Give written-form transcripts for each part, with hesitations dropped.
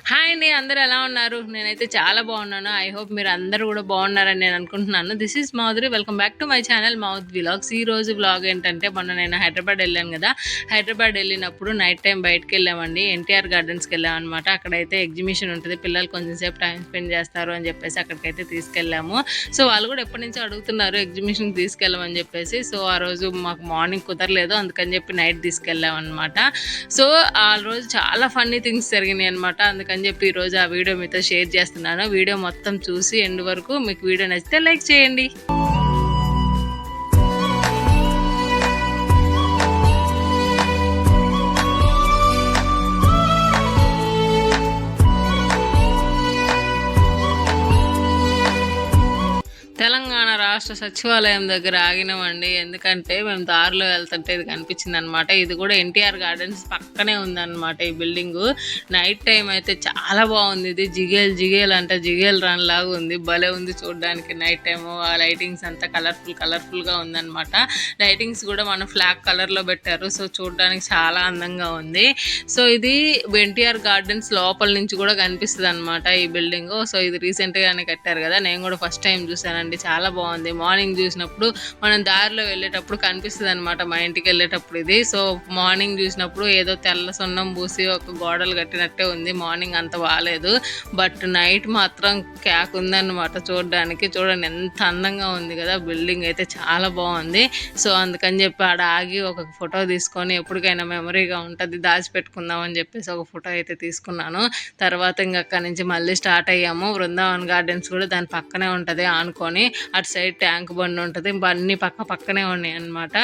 Hi అండి, అందరూ ఎలా ఉన్నారు? నేనైతే చాలా బాగున్నాను. ఐ హోప్ మీరు అందరూ కూడా బాగున్నారని నేను అనుకుంటున్నాను. This is Madhuri. Welcome back to my channel mouth vlogs. ఈ రోజు వ్లాగ్ ఏంటంటే, మొన్న నేను హైదరాబాద్ వెళ్ళాను కదా. హైదరాబాద్ వెళ్ళినప్పుడు నైట్ టైం బయటకు వెళ్ళామండి. ఎన్టీఆర్ గార్డెన్స్కి వెళ్ళామన్నమాట. అక్కడైతే ఎగ్జిబిషన్ ఉంటుంది, పిల్లలు కొంచెం సేపు టైం స్పెండ్ చేస్తారు అని చెప్పేసి అక్కడికైతే తీసుకెళ్ళాము. సో వాళ్ళు కూడా ఎప్పటి నుంచో అడుగుతున్నారు ఎగ్జిబిషన్కి తీసుకెళ్ళమని చెప్పేసి. సో ఆ రోజు మాకు మార్నింగ్ కుదరలేదు, అందుకని చెప్పి నైట్ తీసుకెళ్ళామన్నమాట. సో ఆ రోజు చాలా ఫన్నీ థింగ్స్ జరిగినాయి అనమాట. అందుకని చెప్పి ఈరోజు ఆ వీడియో మీతో షేర్ చేస్తున్నాను. వీడియో మొత్తం చూసి ఎండ్ వరకు మీకు వీడియో నచ్చితే లైక్ చేయండి. తెలంగాణ రాష్ట్ర సచివాలయం దగ్గర ఆగినామండి. ఎందుకంటే మేము దారిలో వెళ్తుంటే ఇది కనిపించింది అనమాట. ఇది కూడా ఎన్టీఆర్ గార్డెన్స్ పక్కనే ఉందన్నమాట ఈ బిల్డింగు. నైట్ టైం అయితే చాలా బాగుంది. ఇది జిగేల్ అంటే జిగేల్ రన్ లాగా ఉంది, భలే ఉంది చూడడానికి. నైట్ టైము ఆ లైటింగ్స్ అంతా కలర్ఫుల్గా ఉందన్నమాట. లైటింగ్స్ కూడా మన ఫ్లాగ్ కలర్లో పెట్టారు. సో చూడడానికి చాలా అందంగా ఉంది. సో ఇది ఎన్టీఆర్ గార్డెన్స్ లోపల నుంచి కూడా కనిపిస్తుంది అనమాట ఈ బిల్డింగ్. సో ఇది రీసెంట్గానే కట్టారు కదా, నేను కూడా ఫస్ట్ టైం చూసాను. చాలా బాగుంది. మార్నింగ్ చూసినప్పుడు మనం దారిలో వెళ్ళేటప్పుడు కనిపిస్తుంది అనమాట, మా ఇంటికి వెళ్ళేటప్పుడు ఇది. సో మార్నింగ్ చూసినప్పుడు ఏదో తెల్ల సున్నం పూసి ఒక గోడలు కట్టినట్టే ఉంది. మార్నింగ్ అంత బాగాలేదు, బట్ నైట్ మాత్రం క్యాక్ ఉందన్నమాట చూడడానికి. చూడండి ఎంత అందంగా ఉంది కదా, బిల్డింగ్ అయితే చాలా బాగుంది. సో అందుకని చెప్పి ఆడ ఆగి ఒక ఫోటో తీసుకొని ఎప్పటికైనా మెమరీగా ఉంటుంది దాచిపెట్టుకుందాం అని చెప్పేసి ఒక ఫోటో అయితే తీసుకున్నాను. తర్వాత ఇంక అక్కడి నుంచి మళ్ళీ స్టార్ట్ అయ్యాము. బృందావన్ గార్డెన్స్ కూడా దాని పక్కనే ఉంటుంది ఆనుకొని. అటు సైడ్ ట్యాంక్ బండ్ ఉంటుంది, అన్ని పక్కనే ఉన్నాయి అన్నమాట.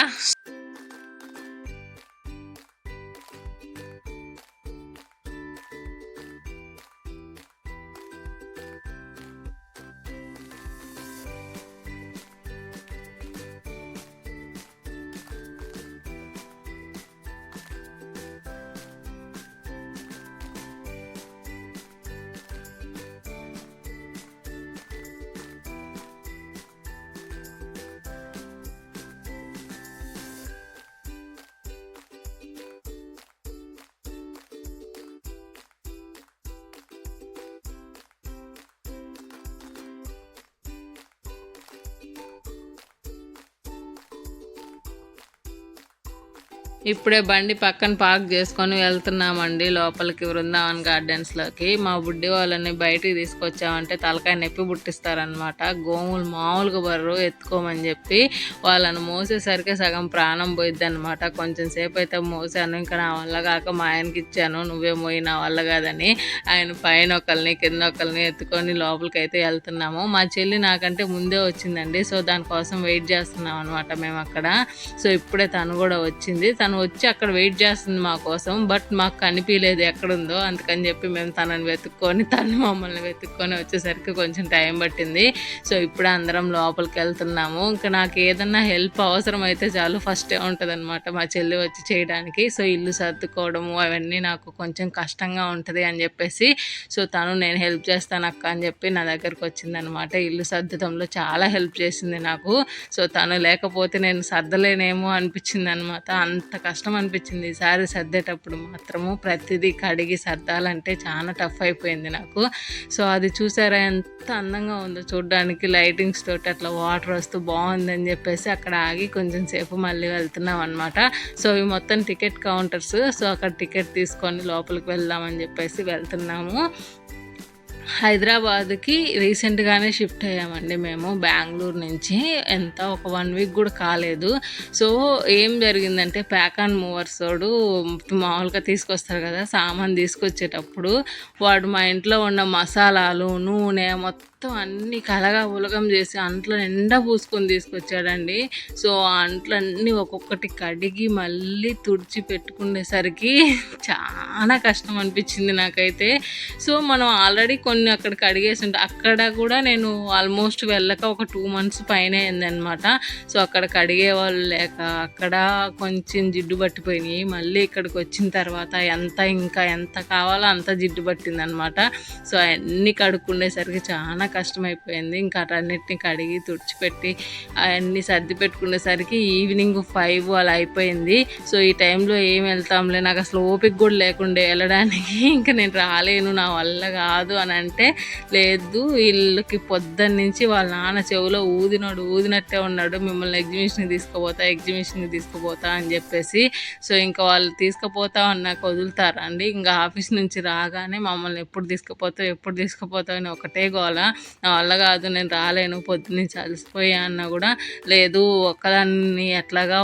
ఇప్పుడే బండి పక్కన పార్క్ చేసుకొని వెళ్తున్నామండి లోపలికి, బృందావన్ గార్డెన్స్లోకి. మా బుడ్డి వాళ్ళని బయటికి తీసుకొచ్చామంటే తలకాయ నొప్పి పుట్టిస్తారనమాట. గోములు మామూలుగా బర్రు ఎత్తుకోమని చెప్పి వాళ్ళని మోసేసరికి సగం ప్రాణం పోయిద్ది అనమాట. కొంచెం సేపు అయితే మోసాను, ఇంకా నా వల్ల కాక మా ఆయనకి ఇచ్చాను, నువ్వే మోయి నా వల్ల కాదని. ఆయన పైన ఒకరిని కింద ఒకరిని ఎత్తుకొని లోపలికి అయితే వెళ్తున్నాము. మా చెల్లి నాకంటే ముందే వచ్చిందండి, సో దానికోసం వెయిట్ చేస్తున్నాం అనమాట మేము అక్కడ. సో ఇప్పుడే తను కూడా వచ్చింది. తను వచ్చి అక్కడ వెయిట్ చేస్తుంది మా కోసం, బట్ మాకు కనిపించలేదు ఎక్కడుందో. అందుకని చెప్పి మేము తనని వెతుక్కొని తను మమ్మల్ని వెతుక్కొని వచ్చేసరికి కొంచెం టైం పట్టింది. సో ఇప్పుడు అందరం లోపలికి వెళ్తున్నాము. ఇంకా నాకు ఏదన్నా హెల్ప్ అవసరం అయితే చాలు ఫస్టే ఉంటుంది అనమాట మా చెల్లి వచ్చి చేయడానికి. సో ఇల్లు సర్దుకోవడము అవన్నీ నాకు కొంచెం కష్టంగా ఉంటుంది అని చెప్పేసి, సో తను నేను హెల్ప్ చేస్తాను అక్క అని చెప్పి నా దగ్గరకు వచ్చిందనమాట. ఇల్లు సర్దడంలో చాలా హెల్ప్ చేసింది నాకు. సో తను లేకపోతే నేను సర్దలేనేమో అనిపించింది అనమాట. అంత కష్టం అనిపించింది ఈసారి సర్దేటప్పుడు మాత్రము. ప్రతిదీ కడిగి సర్దాలంటే చాలా టఫ్ అయిపోయింది నాకు. సో అది చూసారా ఎంత అందంగా ఉందో చూడడానికి, లైటింగ్స్ తోటి అట్లా వాటర్ వస్తూ బాగుందని చెప్పేసి అక్కడ ఆగి కొంచెం సేపు మళ్ళీ వెళ్తున్నాం అనమాట. సో ఇవి మొత్తం టికెట్ కౌంటర్స్. సో అక్కడ టికెట్ తీసుకొని లోపలికి వెళ్దామని చెప్పేసి వెళ్తున్నాము. హైదరాబాద్కి రీసెంట్గానే షిఫ్ట్ అయ్యామండి మేము బెంగళూరు నుంచి. ఒక 1 వీక్ కూడా కాలేదు. సో ఏం జరిగిందంటే, ప్యాక్ అండ్ మూవర్స్ వాడు మామూలుగా తీసుకొస్తారు కదా సామాన్, తీసుకొచ్చేటప్పుడు వాడు మా ఇంట్లో ఉన్న మసాలాలు, నూనె మొత్తం అన్నీ కలగా ఉలగం చేసి అంట్లో నిండా పూసుకొని తీసుకొచ్చాడండి. సో ఆ అంట్లన్నీ ఒక్కొక్కటి కడిగి మళ్ళీ తుడిచి పెట్టుకునేసరికి చాలా కష్టం అనిపించింది నాకైతే. సో మనం ఆల్రెడీ కొన్ని అక్కడ కడిగేసి ఉంటే, అక్కడ కూడా నేను ఆల్మోస్ట్ వెళ్ళక ఒక 2 months పైన అయిందనమాట. సో అక్కడ కడిగే వాళ్ళు లేక అక్కడ కొంచెం జిడ్డు పట్టిపోయినాయి. మళ్ళీ ఇక్కడికి వచ్చిన తర్వాత ఇంకా ఎంత కావాలో అంత జిడ్డు పట్టిందనమాట. సో అన్నీ కడుక్కునేసరికి చాలా కష్టమైపోయింది. ఇంకా అటన్నిటిని కడిగి తుడిచిపెట్టి అవన్నీ సర్ది పెట్టుకునేసరికి ఈవినింగ్ 5 అలా అయిపోయింది. సో ఈ టైంలో ఏం వెళ్తాంలే, నాకు అసలు ఓపిక కూడా లేకుండే వెళ్ళడానికి. ఇంకా నేను రాలేను, నా వల్ల కాదు అని అంటే, లేదు వీళ్ళకి పొద్దున్న నుంచి వాళ్ళ నాన్న చెవిలో ఊదినట్టే ఉన్నాడు, మిమ్మల్ని ఎగ్జిబిషన్కి తీసుకుపోతా అని చెప్పేసి. సో ఇంకా వాళ్ళు తీసుకుపోతా అన్నాక వదులుతారా అండి? ఇంకా ఆఫీస్ నుంచి రాగానే మమ్మల్ని ఎప్పుడు తీసుకుపోతావు అని ఒకటే గోల. నా వల్ల కాదు, నేను రాలేను, పొద్దున్నుంచి అలసిపోయా అన్నా కూడా, లేదు ఒక్కదాన్ని ఎట్లాగా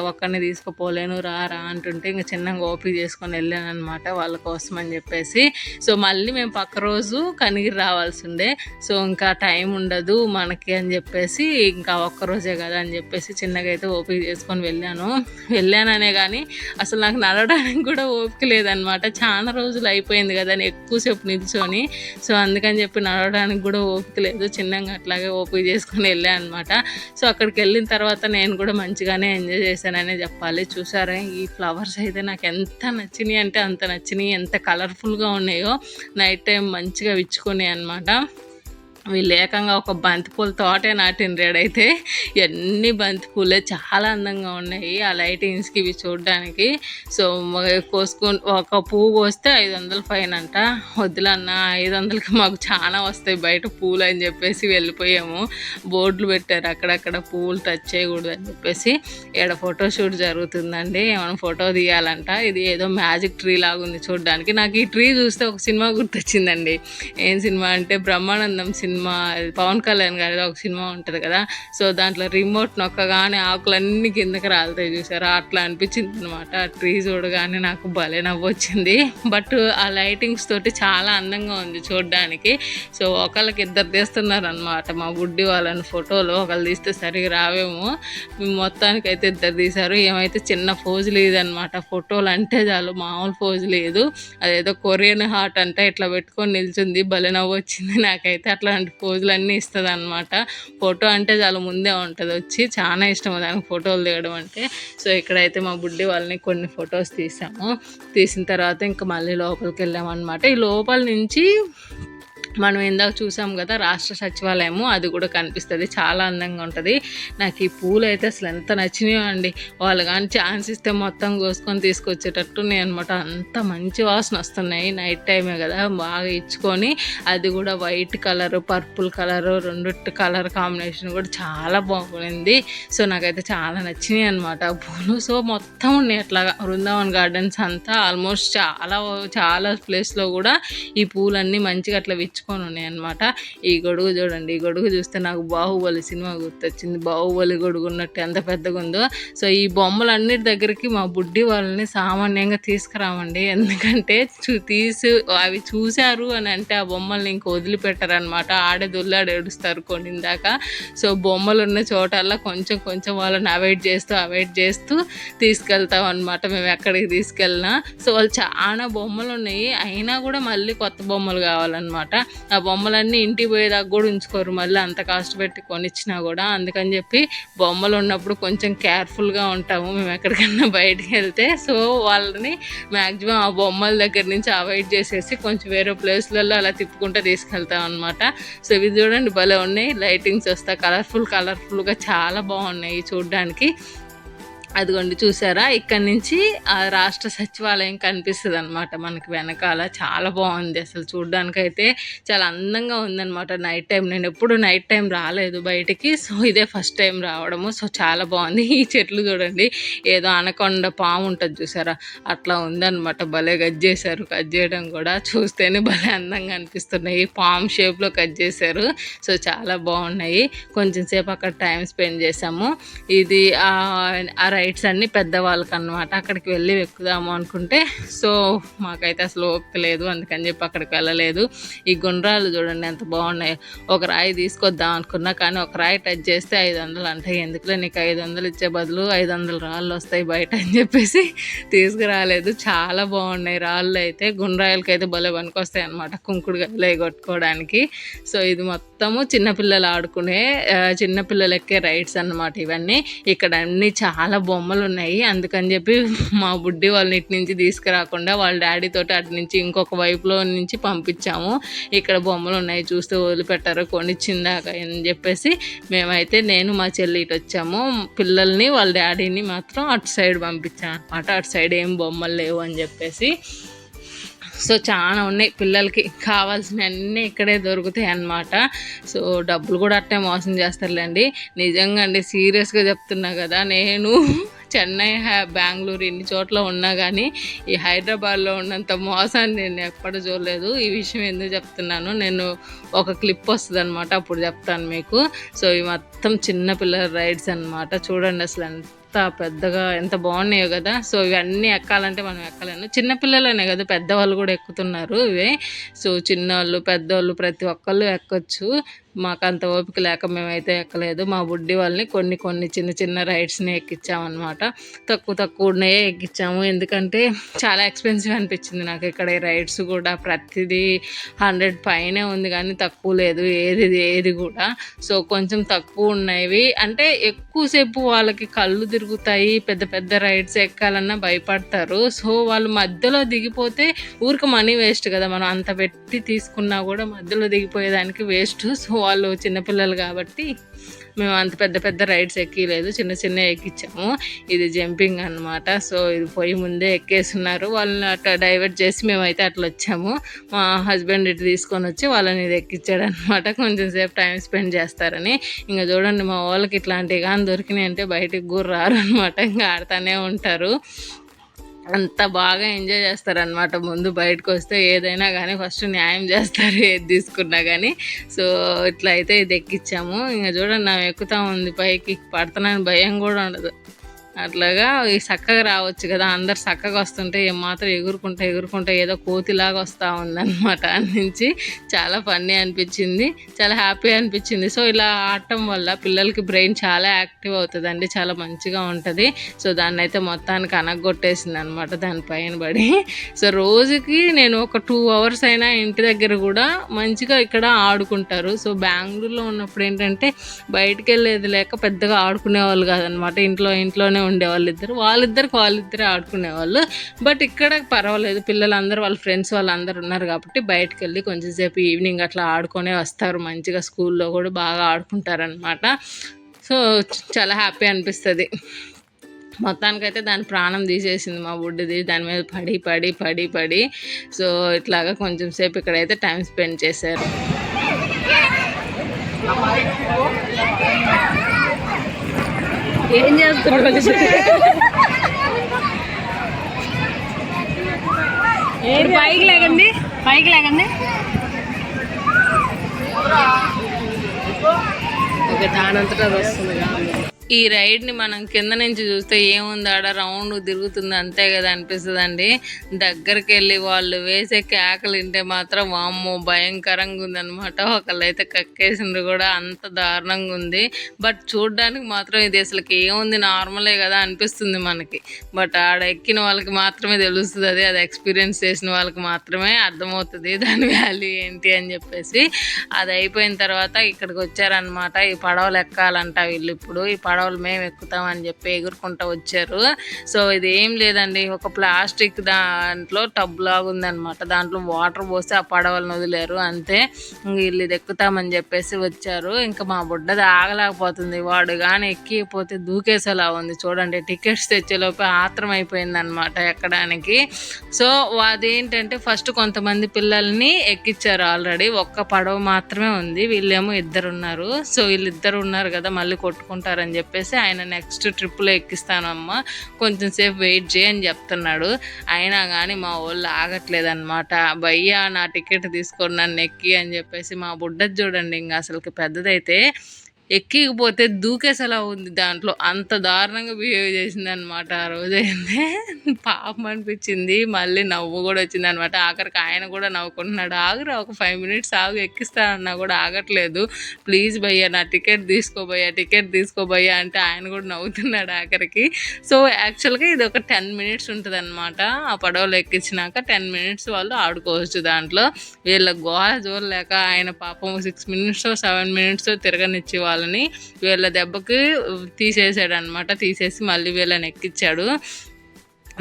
ఒక్కరిని తీసుకుపోలేను, రా అంటుంటే ఇంకా చిన్నగా ఓపిక చేసుకొని వెళ్ళాను అనమాట వాళ్ళ కోసం అని చెప్పేసి. సో మళ్ళీ మేము పక్క రోజు కనిగిరి రావాల్సి ఉండే. సో ఇంకా టైం ఉండదు మనకి అని చెప్పేసి, ఇంకా ఒక్కరోజే కదా అని చెప్పేసి చిన్నగా అయితే ఓపిక చేసుకొని వెళ్ళాననే కానీ అసలు నాకు నడవడానికి కూడా ఓపిక లేదనమాట. చాలా రోజులు అయిపోయింది కదా అని ఎక్కువసేపు నిల్చొని. సో అందుకని చెప్పి నడవడానికి కూడా ఓపిక లేదు, చిన్నగా అట్లాగే ఓపిక చేసుకొని వెళ్ళాను అనమాట. సో అక్కడికి వెళ్ళిన తర్వాత నేను కూడా మంచిగానే ఎంజాయ్ చేశాననే చెప్పాలి. చూసారా ఈ ఫ్లవర్స్ అయితే నాకు ఎంత నచ్చినాయి అంటే అంత నచ్చినాయి, ఎంత కలర్ఫుల్గా ఉన్నాయో. నైట్ టైం మంచిగా విచ్చుకున్నాయి అనమాట. వీళ్ళు ఏకంగా ఒక బంతిపూల తోటే నాటినరేడైతే ఎన్ని బంతిపూలే చాలా అందంగా ఉన్నాయి ఆ లైటింగ్స్కి ఇవి చూడడానికి. సో కోసుకొని ఒక పువ్వు కోస్తే 500 ఫైన్ అంట. వద్దులన్న 500కి మాకు చాలా వస్తాయి బయట పూలు అని చెప్పేసి వెళ్ళిపోయాము. బోర్డులు పెట్టారు అక్కడక్కడ పువ్వులు టచ్ చేయకూడదు అని చెప్పేసి. ఇక్కడ ఫోటోషూట్ జరుగుతుందండి, మనం ఫోటో తీయాలంట. ఇది ఏదో మ్యాజిక్ ట్రీ లాగా ఉంది చూడడానికి. నాకు ఈ ట్రీ చూస్తే ఒక సినిమా గుర్తొచ్చిందండి. ఏం సినిమా అంటే బ్రహ్మానందం సినిమా, పవన్ కళ్యాణ్ గారిది ఒక సినిమా ఉంటుంది కదా. సో దాంట్లో రిమోట్ నొక్కగానే ఆకులన్నీ కిందకి రాలుతాయి చూసారా, అట్లా అనిపించింది అనమాట. ఆ ట్రీ చూడగానే నాకు భలే నవ్వొచ్చింది. బట్ ఆ లైటింగ్స్ తోటి చాలా అందంగా ఉంది చూడడానికి. సో ఒకళ్ళకి ఇద్దరు తీస్తున్నారు అనమాట మా బుడ్డి వాళ్ళని ఫోటోలు. ఒకళ్ళు తీస్తే సరిగా రావేమో, మొత్తానికి అయితే ఇద్దరు తీశారు. ఏమైతే చిన్న ఫోజు లేదనమాట, ఫోటోలు అంటే చాలు మామూలు ఫోజు లేదు. అదేదో కొరియన్ హార్ట్ అంటే ఇట్లా పెట్టుకొని నిల్చుంది, భలే నవ్వొచ్చింది నాకైతే. అట్లా పోజులన్నీ ఇస్తుంది అనమాట. ఫోటో అంటే చాలా ముందే ఉంటుంది వచ్చి, చాలా ఇష్టం దానికి ఫోటోలు దిగడం అంటే. సో ఇక్కడైతే మా బుడ్డి వాళ్ళని కొన్ని ఫొటోస్ తీసిన తర్వాత ఇంకా మళ్ళీ లోపలికి వెళ్ళామన్నమాట. ఈ లోపల నుంచి మనం ఇందాక చూసాం కదా రాష్ట్ర సచివాలయము, అది కూడా కనిపిస్తుంది, చాలా అందంగా ఉంటుంది. నాకు ఈ పూలు అయితే అసలు ఎంత నచ్చినాయో అండి. వాళ్ళు కానీ ఛాన్స్ ఇస్తే మొత్తం కోసుకొని తీసుకొచ్చేటట్టున్నాయి అనమాట. అంత మంచి వాసన వస్తున్నాయి. నైట్ టైమే కదా బాగా ఇచ్చుకొని, అది కూడా వైట్ కలరు పర్పుల్ కలరు రెండిటి కలర్ కాంబినేషన్ కూడా చాలా బాగుంది. సో నాకైతే చాలా నచ్చినాయి అనమాట పూలు. సో మొత్తం ఉన్నాయి అట్లాగా బృందావన్ గార్డెన్స్ అంతా ఆల్మోస్ట్ చాలా ప్లేస్లో కూడా ఈ పూలన్నీ మంచిగా అట్లా విచ్చుకొని ఉన్నాయన్నమాట. ఈ గొడుగు చూడండి, ఈ గొడుగు చూస్తే నాకు బాహుబలి సినిమా గుర్తొచ్చింది. బాహుబలి గొడుగు ఉన్నట్టు ఎంత పెద్దగా ఉందో. సో ఈ బొమ్మలన్నిటి దగ్గరికి మా బుడ్డి వాళ్ళని సామాన్యంగా తీసుకురామండి, ఎందుకంటే అవి చూశారు అని అంటే ఆ బొమ్మల్ని ఇంక వదిలిపెట్టారనమాట. ఆడే దొల్లాడు ఏడుస్తారు కొనిందాక. సో బొమ్మలు ఉన్న చోటల్లా కొంచెం వాళ్ళని అవాయిడ్ చేస్తూ తీసుకెళ్తాం అనమాట మేము ఎక్కడికి తీసుకెళ్ళినా. సో వాళ్ళు చాలా బొమ్మలు ఉన్నాయి, అయినా కూడా మళ్ళీ కొత్త బొమ్మలు కావాలన్నమాట. ఆ బొమ్మలన్నీ ఇంటికి పోయేదాకా కూడా ఉంచుకోరు, మళ్ళీ అంత కాస్ట్ పెట్టి కొనిచ్చినా కూడా. అందుకని చెప్పి బొమ్మలు ఉన్నప్పుడు కొంచెం కేర్ఫుల్గా ఉంటాము మేము ఎక్కడికన్నా బయటికి వెళ్తే. సో వాళ్ళని మ్యాక్సిమం ఆ బొమ్మల దగ్గర నుంచి అవాయిడ్ చేసేసి కొంచెం వేరే ప్లేస్లలో అలా తిప్పుకుంటూ తీసుకెళ్తాం అనమాట. సో ఇవి చూడండి భలే ఉన్నాయి, లైటింగ్స్ వస్తాయి కలర్ఫుల్గా చాలా బాగున్నాయి చూడడానికి. అదిగోండి చూసారా, ఇక్కడి నుంచి ఆ రాష్ట్ర సచివాలయం కనిపిస్తుంది అనమాట మనకి వెనకాల. చాలా బాగుంది అసలు చూడడానికి అయితే, చాలా అందంగా ఉందన్నమాట నైట్ టైం. నేను ఎప్పుడు నైట్ టైం రాలేదు బయటికి, సో ఇదే ఫస్ట్ టైం రావడము. సో చాలా బాగుంది. ఈ చెట్లు చూడండి, ఏదో అనకొండ పాము ఉంటుంది చూసారా, అట్లా ఉందన్నమాట. భలే కట్ చేశారు, కట్ చేయడం కూడా చూస్తేనే భలే అందంగా అనిపిస్తున్నాయి. పాము షేప్లో కట్ చేశారు. సో చాలా బాగున్నాయి. కొంచెం సేపు అక్కడ టైం స్పెండ్ చేసాము. ఇది ఆ రైడ్స్ అన్నీ పెద్దవాళ్ళకి అన్నమాట. అక్కడికి వెళ్ళి ఎక్కుదాము అనుకుంటే సో మాకైతే అసలు ఓపిక లేదు, అందుకని చెప్పి అక్కడికి వెళ్ళలేదు. ఈ గుండ్రాలు చూడండి ఎంత బాగున్నాయి. ఒక రాయి తీసుకొద్దాం అనుకున్నా, కానీ ఒక రాయి టచ్ చేస్తే 500 అంటే ఎందుకులే నీకు 500 ఇచ్చే బదులు 500 రాళ్ళు వస్తాయి బయట అని చెప్పేసి తీసుకురాలేదు. చాలా బాగున్నాయి రాళ్ళు అయితే. గుండ్రాయిలకి అయితే భలే పనికొస్తాయి అనమాట కుంకుడుగాయలు కొట్టుకోవడానికి. సో ఇది మొత్తం మొత్తము చిన్నపిల్లలు ఆడుకునే చిన్నపిల్లలు ఎక్కే రైడ్స్ అన్నమాట ఇవన్నీ. ఇక్కడ అన్నీ చాలా బొమ్మలు ఉన్నాయి. అందుకని చెప్పి మా బుడ్డి వాళ్ళని ఇటు నుంచి తీసుకురాకుండా వాళ్ళ డాడీ తోటి అటు నుంచి ఇంకొక వైపులో నుంచి పంపించాము. ఇక్కడ బొమ్మలు ఉన్నాయి చూస్తే వదిలిపెట్టారు కొనిచ్చిందాక అని చెప్పేసి మేమైతే నేను మా చెల్లి ఇటు వచ్చాము. పిల్లల్ని వాళ్ళ డాడీని మాత్రం అటు సైడ్ పంపించాను అనమాట. అటు సైడ్ ఏం బొమ్మలు లేవు అని చెప్పేసి. సో చాలా ఉన్నాయి, పిల్లలకి కావాల్సినవన్నీ ఇక్కడే దొరుకుతాయి అన్నమాట. సో డబ్బులు కూడా అట్టే మోసం చేస్తారులేండి. నిజంగా అండి, సీరియస్గా చెప్తున్నా కదా, నేను చెన్నై బెంగళూరు ఇన్ని చోట్ల ఉన్నా కానీ ఈ హైదరాబాద్లో ఉన్నంత మోసాన్ని నేను ఎక్కడ చూడలేదు. ఈ విషయం ఎందుకు చెప్తున్నాను, నేను ఒక క్లిప్ వస్తుంది అనమాట, అప్పుడు చెప్తాను మీకు. సో ఇవి మొత్తం చిన్నపిల్లల రైడ్స్ అనమాట. చూడండి అసలు ఎంత పెద్దగా ఎంత బాగున్నాయో కదా. సో ఇవన్నీ ఎక్కాలంటే మనం ఎక్కలేను. చిన్నపిల్లలనే కదా, పెద్దవాళ్ళు కూడా ఎక్కుతున్నారు ఇవే. సో చిన్నవాళ్ళు పెద్దవాళ్ళు ప్రతి ఒక్కళ్ళు ఎక్కొచ్చు. మాకు అంత ఓపిక లేక మేమైతే ఎక్కలేదు. మా బుడ్డి వాళ్ళని కొన్ని చిన్న చిన్న రైడ్స్ని ఎక్కించామన్నమాట. తక్కువనే ఎక్కించాము, ఎందుకంటే చాలా ఎక్స్పెన్సివ్ అనిపించింది నాకు ఇక్కడ ఈ రైడ్స్ కూడా. ప్రతిదీ 100 పైనే ఉంది కానీ తక్కువ లేదు ఏది కూడా. సో కొంచెం తక్కువ ఉన్నవి అంటే ఎక్కువసేపు వాళ్ళకి కళ్ళు తిరుగుతాయి, పెద్ద పెద్ద రైడ్స్ ఎక్కాలన్నా భయపడతారు. సో వాళ్ళు మధ్యలో దిగిపోతే ఊరికి మనీ వేస్ట్ కదా, మనం అంత పెట్టి తీసుకున్నా కూడా మధ్యలో దిగిపోయేదానికి వేస్ట్. సో వాళ్ళు చిన్నపిల్లలు కాబట్టి మేము అంత పెద్ద పెద్ద రైడ్స్ ఎక్కలేదు, చిన్న ఎక్కించాము. ఇది జంపింగ్ అనమాట. సో ఇది పోయి ముందే ఎక్కేస్తున్నారు, వాళ్ళని అట్లా డైవర్ట్ చేసి మేమైతే అట్లా వచ్చాము. మా హస్బెండ్ ఇటు తీసుకొని వచ్చి వాళ్ళని ఇది ఎక్కించాడు అనమాట, కొంచెం సేపు టైం స్పెండ్ చేస్తారని. ఇంకా చూడండి, మా వాళ్ళకి ఇట్లాంటివి కానీ దొరికినాయి అంటే బయటికి కూడా రారు అనమాట, ఇంకా ఆడుతూనే ఉంటారు. అంత బాగా ఎంజాయ్ చేస్తారనమాట. ముందు బయటకు వస్తే ఏదైనా కానీ ఫస్ట్ న్యాయం చేస్తారు ఏది తీసుకున్నా కానీ. సో ఇట్లా అయితే ఇది ఎక్కించాము. ఇంకా చూడండి, నా ఎక్కుతా ఉంది పైకి, పడుతున్నాను భయం కూడా ఉండదు. అట్లాగా ఈ చక్కగా రావచ్చు కదా, అందరు చక్కగా వస్తుంటే ఏమాత్రం ఎగురుకుంటా ఏదో కోతిలాగా వస్తూ ఉందన్నమాట. నుంచి చాలా ఫన్నీ అనిపించింది, చాలా హ్యాపీ అనిపించింది. సో ఇలా ఆడటం వల్ల పిల్లలకి బ్రెయిన్ చాలా యాక్టివ్ అవుతుందండి, చాలా మంచిగా ఉంటుంది. సో దాన్ని అయితే మొత్తానికి అనగొట్టేసింది అనమాట దానిపైన పడి. సో రోజుకి నేను ఒక 2 hours అయినా ఇంటి దగ్గర కూడా మంచిగా ఇక్కడ ఆడుకుంటారు. సో బెంగళూరులో ఉన్నప్పుడు ఏంటంటే బయటికి వెళ్ళేది లేక పెద్దగా ఆడుకునేవాళ్ళు కాదనమాట, ఇంట్లోనే ఉండేవాళ్ళు. వాళ్ళిద్దరే ఆడుకునేవాళ్ళు. బట్ ఇక్కడ పర్వాలేదు, పిల్లలందరూ వాళ్ళ ఫ్రెండ్స్ వాళ్ళందరూ ఉన్నారు కాబట్టి బయటకు వెళ్ళి కొంచెంసేపు ఈవినింగ్ అట్లా ఆడుకొనే వస్తారు. మంచిగా స్కూల్లో కూడా బాగా ఆడుకుంటారనమాట. సో చాలా హ్యాపీ అనిపిస్తుంది. మొత్తానికైతే దాని ప్రాణం తీసేసింది మా బుడ్డిది, దాని మీద పడి. సో ఇట్లాగా కొంచెం సేపు ఇక్కడైతే టైం స్పెండ్ చేశారు. ఏం చేస్తున్నారు పైకి లేకండి ఓకే, దానంతటా వస్తుంది. ఈ రైడ్ని మనం కింద నుంచి చూస్తే ఏముంది, ఆడ రౌండ్ తిరుగుతుంది అంతే కదా అనిపిస్తుందండి. దగ్గరికి వెళ్ళి వాళ్ళు వేసే కేకలు వింటే మాత్రం వామ్మో భయంకరంగా ఉందన్నమాట. ఒకళ్ళైతే కక్కేసిండ్రు కూడా, అంత దారుణంగా ఉంది. బట్ చూడడానికి మాత్రం ఇది అసలుకి ఏముంది, నార్మలే కదా అనిపిస్తుంది మనకి. బట్ ఆడ ఎక్కిన వాళ్ళకి మాత్రమే తెలుస్తుంది, అది ఎక్స్పీరియన్స్ చేసిన వాళ్ళకి మాత్రమే అర్థమవుతుంది దాని వాల్యూ ఏంటి అని చెప్పేసి. అది అయిపోయిన తర్వాత ఇక్కడికి వచ్చారనమాట. ఈ పడవలు ఎక్కాలంట వీళ్ళు. ఇప్పుడు ఈ పడవలు మేము ఎక్కుతామని చెప్పి ఎగురుకుంటూ వచ్చారు. సో ఇది ఏం లేదండి, ఒక ప్లాస్టిక్ దాంట్లో టబ్ లాగా ఉందనమాట, దాంట్లో వాటర్ పోసి ఆ పడవలను వదిలేరు అంతే. వీళ్ళు ఇది ఎక్కుతామని చెప్పేసి వచ్చారు. ఇంకా మా బుడ్డది ఆగలేకపోతుంది, వాడు కానీ ఎక్కిపోతే దూకేసేలా ఉంది. చూడండి, టికెట్స్ తెచ్చేలోపే ఆత్రం అయిపోయింది అనమాట ఎక్కడానికి. సో అదేంటంటే ఫస్ట్ కొంతమంది పిల్లల్ని ఎక్కించారు ఆల్రెడీ, ఒక్క పడవ మాత్రమే ఉంది, వీళ్ళేమో 2 ఉన్నారు. సో వీళ్ళిద్దరు ఉన్నారు కదా, మళ్ళీ కొట్టుకుంటారని చెప్పేసి ఆయన నెక్స్ట్ ట్రిప్లో ఎక్కిస్తానమ్మా, కొంచెం సేపు వెయిట్ చేయని చెప్తున్నాడు. అయినా కానీ మా వాళ్ళు ఆగట్లేదు అనమాట. భయ్యా నా టికెట్ తీసుకొని నన్ను ఎక్కి అని చెప్పేసి. మా బుడ్డది చూడండి, ఇంకా అసలుకి పెద్దదైతే ఎక్కిపోతే దూకేసేలా ఉంది దాంట్లో, అంత దారుణంగా బిహేవ్ చేసింది అనమాట. ఆ రోజైతే పాపం అనిపించింది, మళ్ళీ నవ్వు కూడా వచ్చింది అనమాట. ఆఖరికి ఆయన కూడా నవ్వుకుంటున్నాడు, ఆగురా ఒక 5 minutes ఆగు ఎక్కిస్తానన్నా కూడా ఆగట్లేదు, ప్లీజ్ భయ్యా నా టికెట్ తీసుకోబోయ్యా అంటే ఆయన కూడా నవ్వుతున్నాడు ఆఖరికి. సో యాక్చువల్గా ఇది ఒక 10 minutes ఉంటుంది అనమాట. ఆ పడవలు ఎక్కించినాక 10 minutes వాళ్ళు ఆడుకోవచ్చు దాంట్లో. వీళ్ళ గోల చూడలేక ఆయన పాపం 6 minutes 7 minutes తిరగనిచ్చి వాళ్ళని వీళ్ళ దెబ్బకి తీసేసాడు అనమాట. తీసేసి మళ్ళీ వీళ్ళని ఎక్కించాడు.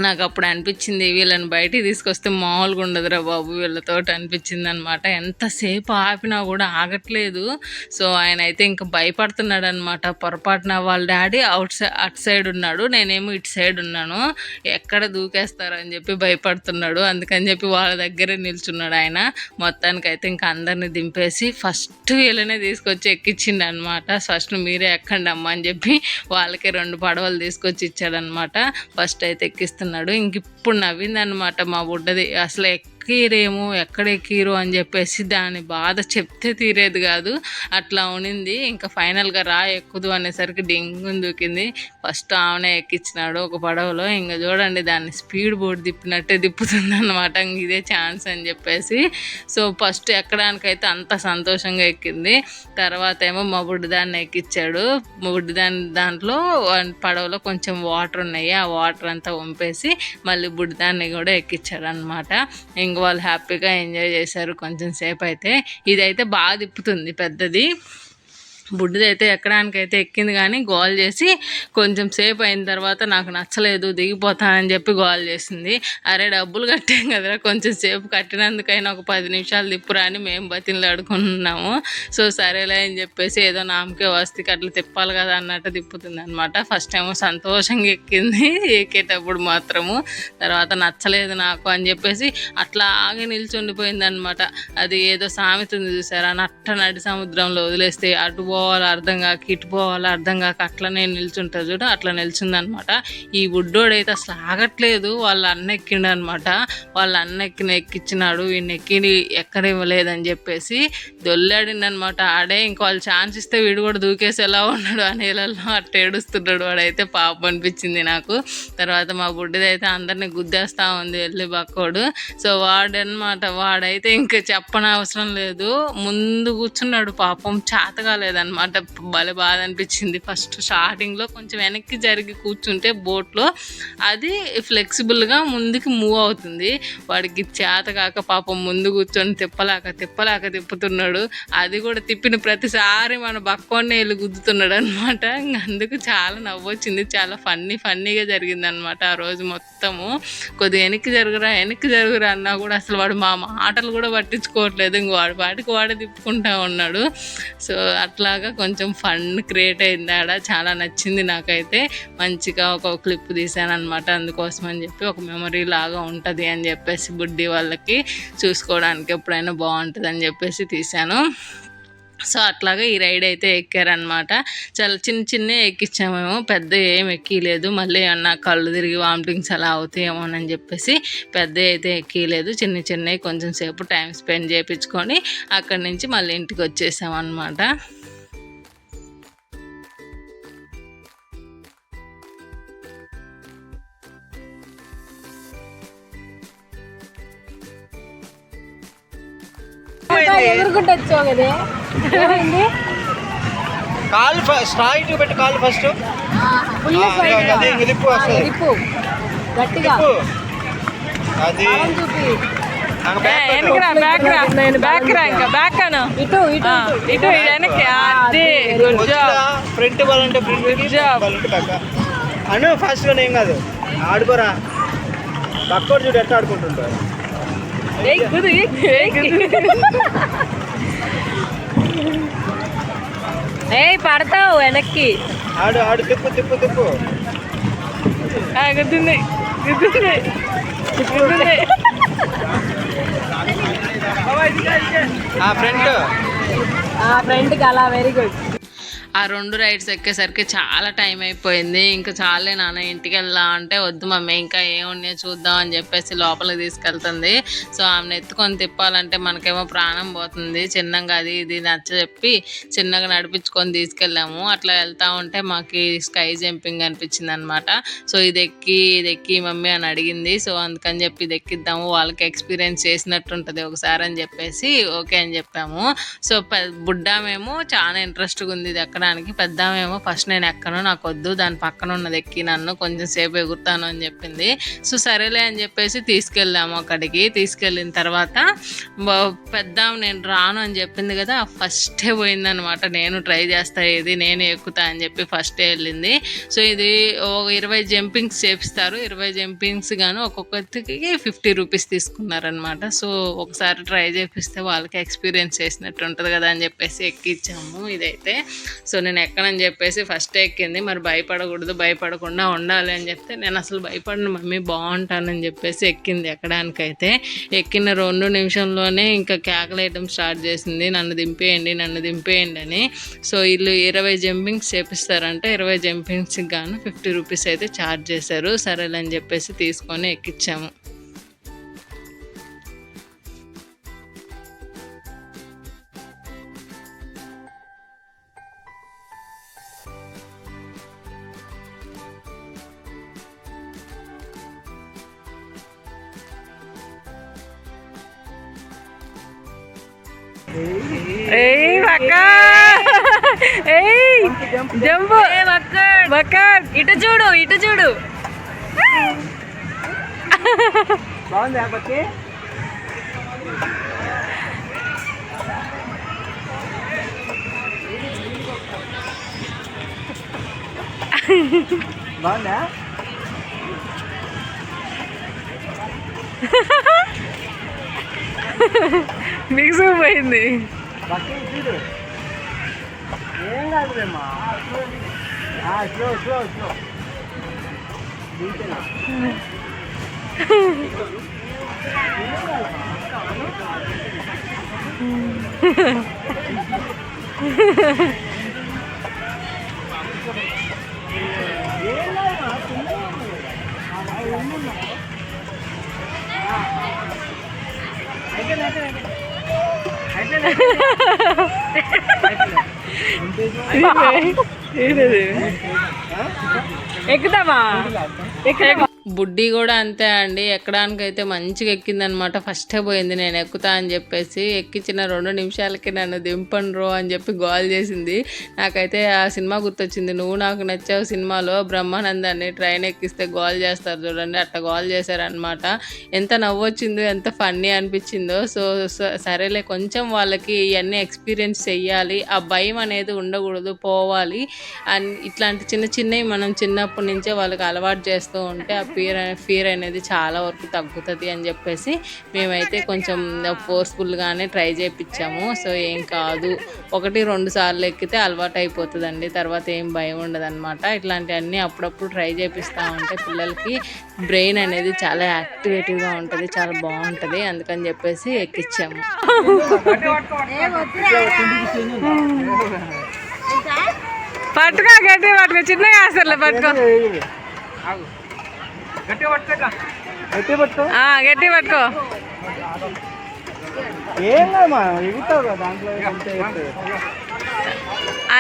నాకు అప్పుడు అనిపించింది వీళ్ళని బయటికి తీసుకొస్తే మామూలుగా ఉండదురా బాబు వీళ్ళతో అనిపించింది అనమాట. ఎంతసేపు ఆపినా కూడా ఆగట్లేదు. సో ఆయన అయితే ఇంకా భయపడుతున్నాడు అనమాట. పొరపాటున వాళ్ళ డాడీ అటు సైడ్ ఉన్నాడు, నేనేమో ఇటు సైడ్ ఉన్నాను, ఎక్కడ దూకేస్తారని చెప్పి భయపడుతున్నాడు. అందుకని చెప్పి వాళ్ళ దగ్గరే నిల్చున్నాడు ఆయన. మొత్తానికైతే ఇంకా అందరిని దింపేసి ఫస్ట్ వీళ్ళనే తీసుకొచ్చి ఎక్కించిండు అనమాట. ఫస్ట్ మీరే ఎక్కండి అమ్మ అని చెప్పి వాళ్ళకి 2 పడవలు తీసుకొచ్చి ఇచ్చాడనమాట. ఫస్ట్ అయితే ఎక్కిస్తున్నాడు. ఇంక ఇప్పుడు నవ్విందనమాట మా బుడ్డది. అసలు ఎక్కిరేమో ఎక్కడ ఎక్కిరు అని చెప్పేసి దాని బాధ చెప్తే తీరేది కాదు, అట్లా ఉనింది. ఇంకా ఫైనల్గా ఎక్కుదు అనేసరికి డింగుని దూకింది. ఫస్ట్ ఆమెనే ఎక్కించినాడు ఒక పడవలో. ఇంకా చూడండి దాన్ని స్పీడ్ బోర్డు తిప్పినట్టే తిప్పుతుంది అనమాట. ఇదే ఛాన్స్ అని చెప్పేసి. సో ఫస్ట్ ఎక్కడానికైతే అంత సంతోషంగా ఎక్కింది. తర్వాత ఏమో మా బుడ్డిదాన్ని ఎక్కించాడు. దాంట్లో పడవలో కొంచెం వాటర్ ఉన్నాయి, ఆ వాటర్ అంతా వంపేసి మళ్ళీ బుడ్డిదాన్ని కూడా ఎక్కించాడు అనమాట. ఇంక వాళ్ళు హ్యాపీగా ఎంజాయ్ చేశారు కొంచెం సేపు అయితే. ఇదైతే బాగా తిప్పుతుంది పెద్దది. బుడ్డిదైతే ఎక్కడానికైతే ఎక్కింది కానీ గోల్ చేసి కొంచెం సేపు అయిన తర్వాత నాకు నచ్చలేదు దిగిపోతానని చెప్పి గోల్ చేసింది. అరే డబ్బులు కట్టాం కదరా, కొంచెం సేపు కట్టినందుకైనా ఒక 10 నిమిషాలు తిప్పురా అని మేము బతిలాడుకుంటున్నాము. సో సరేలే అని చెప్పేసి ఏదో నామకే వస్తే అట్లా తిప్పాలి కదా అన్నట్టు తిప్పుతుంది అనమాట. ఫస్ట్ ఏమో సంతోషంగా ఎక్కింది ఎక్కేటప్పుడు మాత్రము. తర్వాత నచ్చలేదు నాకు అని చెప్పేసి అట్లా ఆగి నిల్చుండిపోయింది అనమాట. అది ఏదో సామెత ఉంది చూసారా, నట్ట నడి సముద్రంలో వదిలేస్తే అటు పోవాలి అర్థం కాక ఇటు పోవాలి అర్థం కాక అట్లనే నిల్చుంటా చూడు, అట్లా నిల్చుందనమాట. ఈ బుడ్డోడైతే అసలు ఆగట్లేదు. వాళ్ళ అన్న ఎక్కిండు అనమాట. వాళ్ళ అన్న ఎక్కిచ్చినాడు, వీడిని ఎక్కడ ఇవ్వలేదని చెప్పేసి దొల్లాడిండనమాట. ఆడే ఇంక వాళ్ళు ఛాన్స్ ఇస్తే వీడు కూడా దూకేసేలా ఉన్నాడు ఆ నీళ్ళల్లో, అట్ట ఏడుస్తున్నాడు. వాడైతే పాపం అనిపించింది నాకు. తర్వాత మా బుడ్డిదైతే అందరినీ గుద్దేస్తా ఉంది వెళ్ళి బక్కోడు. సో వాడైతే ఇంకా చెప్పనవసరం లేదు, ముందు కూర్చున్నాడు. పాపం చేత కాలేదన్నమాట. భలే బాధ అనిపించింది. ఫస్ట్ స్టార్టింగ్లో కొంచెం వెనక్కి జరిగి కూర్చుంటే బోట్లో అది ఫ్లెక్సిబుల్గా ముందుకు మూవ్ అవుతుంది. వాడికి చేత కాక పాపం ముందు కూర్చొని తిప్పలేక తిప్పుతున్నాడు. అది కూడా తిప్పిన ప్రతిసారి మన బక్కోనే వెళ్ళి గుద్దుతున్నాడు అనమాట. అందుకు చాలా నవ్వొచ్చింది. చాలా ఫన్నీగా జరిగింది అనమాట ఆ రోజు మొత్తము. కొద్దిగా వెనక్కి జరుగురా అన్నా కూడా అసలు వాడు మా మాటలు కూడా పట్టించుకోవట్లేదు. ఇంక వాడి పాటికి వాడే తిప్పుకుంటా ఉన్నాడు. సో అట్లాగా కొంచెం ఫన్ క్రియేట్ అయింది ఆడ. చాలా నచ్చింది నాకైతే. మంచిగా ఒక క్లిప్ తీసాను అనమాట. అందుకోసం అని చెప్పి ఒక మెమరీ లాగా ఉంటుంది అని చెప్పేసి బుడ్డి వాళ్ళకి చూసుకోవడానికి ఎప్పుడైనా బాగుంటుంది అని చెప్పేసి తీశాను. సో అట్లాగా ఈ రైడ్ అయితే ఎక్కారనమాట. చాలా చిన్న ఎక్కించామేమో, పెద్ద ఏం ఎక్కలేదు. మళ్ళీ ఏమన్నా కళ్ళు తిరిగి వామిటింగ్స్ అలా అవుతాయేమోనని చెప్పేసి పెద్ద అయితే ఎక్కలేదు. చిన్నవి కొంచెం సేపు టైం స్పెండ్ చేయించుకొని అక్కడి నుంచి మళ్ళీ ఇంటికి వచ్చేసామన్నమాట. కాలు స్ట్రైట్ పెట్టి కాలు ఫస్ట్ గట్టిగా అది ఫ్రంట్ బాల్ అంటే ఫ్రంట్ అను ఫాస్ట్ గా ఏం కాదు, ఆడుకోరా. పక్కోడు చూడు ఎట్లా ఆడుకుంటుంటారు. పడతావు వెనక్కి. ఆడు తిప్పు గుద్దుంది ఫ్రంట్ కి అలా. Very good. ఆ 2 రైడ్స్ ఎక్కేసరికి చాలా టైం అయిపోయింది. ఇంకా చాలే నాన్న ఇంటికి వెళ్దాం అంటే, వద్దు మమ్మీ ఇంకా ఏమున్నాయో చూద్దాం అని చెప్పేసి లోపలికి తీసుకెళ్తుంది. సో ఆమెను ఎత్తుకొని తిప్పాలంటే మనకేమో ప్రాణం పోతుంది. చిన్నగా అది ఇది నచ్చ చెప్పి చిన్నగా నడిపించుకొని తీసుకెళ్ళాము. అట్లా వెళ్తా ఉంటే మాకు స్కై జంపింగ్ అనిపించింది అనమాట. సో ఇది ఎక్కి మమ్మీ అని అడిగింది. సో అందుకని చెప్పి ఇది ఎక్కిద్దాము, వాళ్ళకి ఎక్స్పీరియన్స్ చేసినట్టు ఉంటుంది ఒకసారి అని చెప్పేసి ఓకే అని చెప్పాము. సో బుడ్డామేమో చాలా ఇంట్రెస్ట్గా ఉంది ఇది ఎక్కడానికి. పెద్దామేమో ఫస్ట్ నేను ఎక్కను, నాకు వద్దు, దాని పక్కన ఉన్నది ఎక్కి నన్ను కొంచెం సేపు ఎగురుతాను అని చెప్పింది. సో సరేలే అని చెప్పేసి తీసుకెళ్ళాము. అక్కడికి తీసుకెళ్ళిన తర్వాత పెద్దాము నేను రాను అని చెప్పింది కదా, ఫస్టే పోయిందనమాట. నేను ట్రై చేస్తా, ఇది నేను ఎక్కుతా అని చెప్పి ఫస్టే వెళ్ళింది. సో ఇది 20 జంపింగ్స్ చేపిస్తారు. 20 జంపింగ్స్ గాను ఒక్కొక్కరికి 50 రూపీస్ తీసుకున్నారనమాట. సో ఒకసారి ట్రై చేపిస్తే వాళ్ళకి ఎక్స్పీరియన్స్ చేసినట్టు ఉంటుంది కదా అని చెప్పేసి ఎక్కించాము ఇదైతే. సో నేను ఎక్కనని చెప్పేసి ఫస్ట్ ఎక్కింది. మరి భయపడకూడదు, భయపడకుండా ఉండాలి అని చెప్తే నేను అసలు భయపడిన మమ్మీ బాగుంటానని చెప్పేసి ఎక్కింది. ఎక్కడానికైతే ఎక్కిన 2 నిమిషంలోనే ఇంకా కేకలేయడం స్టార్ట్ చేసింది, నన్ను దింపేయండి అని. సో వీళ్ళు 20 జంపింగ్స్ చేపిస్తారంటే 20 జంపింగ్స్కి గాను 50 రూపీస్ అయితే ఛార్జ్ చేశారు. సరేలని చెప్పేసి తీసుకొని ఎక్కించాము. ఇటు చూడు బాగుందా పక్కి? బాగుందా? మిక్స్ పోయింది. పక్కి చూడు, ఏం కాదులేమ్మా. స్లో స్లో స్లో ఎక్కుతావా? బుడ్డి కూడా అంతే అండి, ఎక్కడానికైతే మంచిగా ఎక్కిందనమాట. ఫస్టే పోయింది నేను ఎక్కుతా అని చెప్పేసి. ఎక్కించిన 2 నిమిషాలకి నన్ను దింపండ్రో అని చెప్పి గోల్ చేసింది. నాకైతే ఆ సినిమా గుర్తొచ్చింది, నువ్వు నాకు నచ్చావు సినిమాలో బ్రహ్మానందాన్ని ట్రైన్ ఎక్కిస్తే గోల్ చేస్తారు చూడండి, అట్లా గోల్ చేశారనమాట. ఎంత నవ్వొచ్చిందో, ఎంత ఫన్నీ అనిపించిందో. సో సరేలే, కొంచెం వాళ్ళకి ఇవన్నీ ఎక్స్పీరియన్స్ చెయ్యాలి, ఆ భయం అనేది ఉండకూడదు, పోవాలి. అండ్ ఇట్లాంటి చిన్నవి మనం చిన్నప్పటి నుంచే వాళ్ళకి అలవాటు చేస్తూ ఉంటే ఆ ఫియర్ అనేది చాలా వరకు తగ్గుతుంది అని చెప్పేసి మేమైతే కొంచెం ఫోర్స్ఫుల్గానే ట్రై చేయించాము. సో ఏం కాదు, 1-2 సార్లు ఎక్కితే అలవాటు అయిపోతుందండి, తర్వాత ఏం భయం ఉండదు అనమాట. ఇట్లాంటివన్నీ అప్పుడప్పుడు ట్రై చేపిస్తూ ఉంటే పిల్లలకి బ్రెయిన్ అనేది చాలా యాక్టివేటివ్గా ఉంటుంది, చాలా బాగుంటుంది. అందుకని చెప్పేసి ఎక్కించాము. పట్టుకో, గట్టిగా పట్టుకో, చిన్నగా వేస్తారులే, పట్టుకో, గట్టి పట్టుకో. ఏం కాదమ్మా, ఎగుతావు కదా దాంట్లో.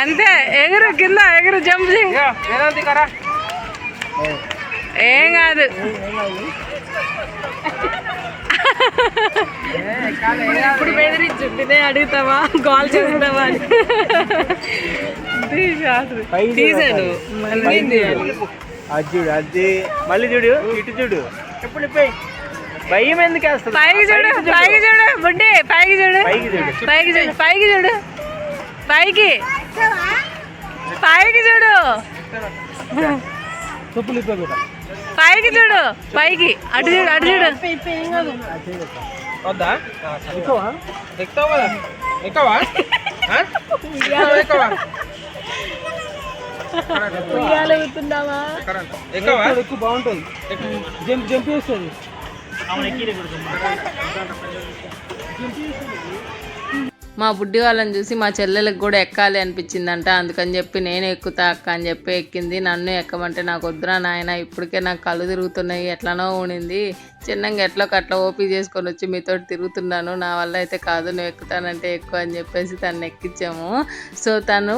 అంతే, ఎగురు, కింద ఎగురు, జంప్ చేయి, ఏం కాదు. ఇప్పుడు బెదిరించు, ఇదే అడుగుతావా, కాల్ చేస్తావా అని. తీసాడు అది మళ్ళీ చూడు, ఇటు చూడు, ఎప్పుడు భయం ఎందుకు వేస్తుంది? పైకి చూడు, బుడ్డి పైకి చూడు, పైకి చూడు, పైకి చూడు, పైకి చూడు, పైకి అటు చూడు. బాగుంటుంది, జంప్ చేస్తుంది. మా బుడ్డి వాళ్ళని చూసి మా చెల్లెలకు కూడా ఎక్కాలి అనిపించిందంట. అందుకని చెప్పి నేను ఎక్కుతా అక్క అని చెప్పి ఎక్కింది. నన్ను ఎక్కమంటే నాకు వద్దురా నాయన, ఇప్పటికే నాకు కళ్ళు తిరుగుతున్నాయి, ఎట్లనో ఉండింది, చిన్నగా ఎట్లా కట్లా ఓపీ చేసుకొని వచ్చి మీతో తిరుగుతున్నాను, నా వల్ల అయితే కాదు, నువ్వు ఎక్కుతానంటే ఎక్కువ అని చెప్పేసి తను ఎక్కించాము. సో తను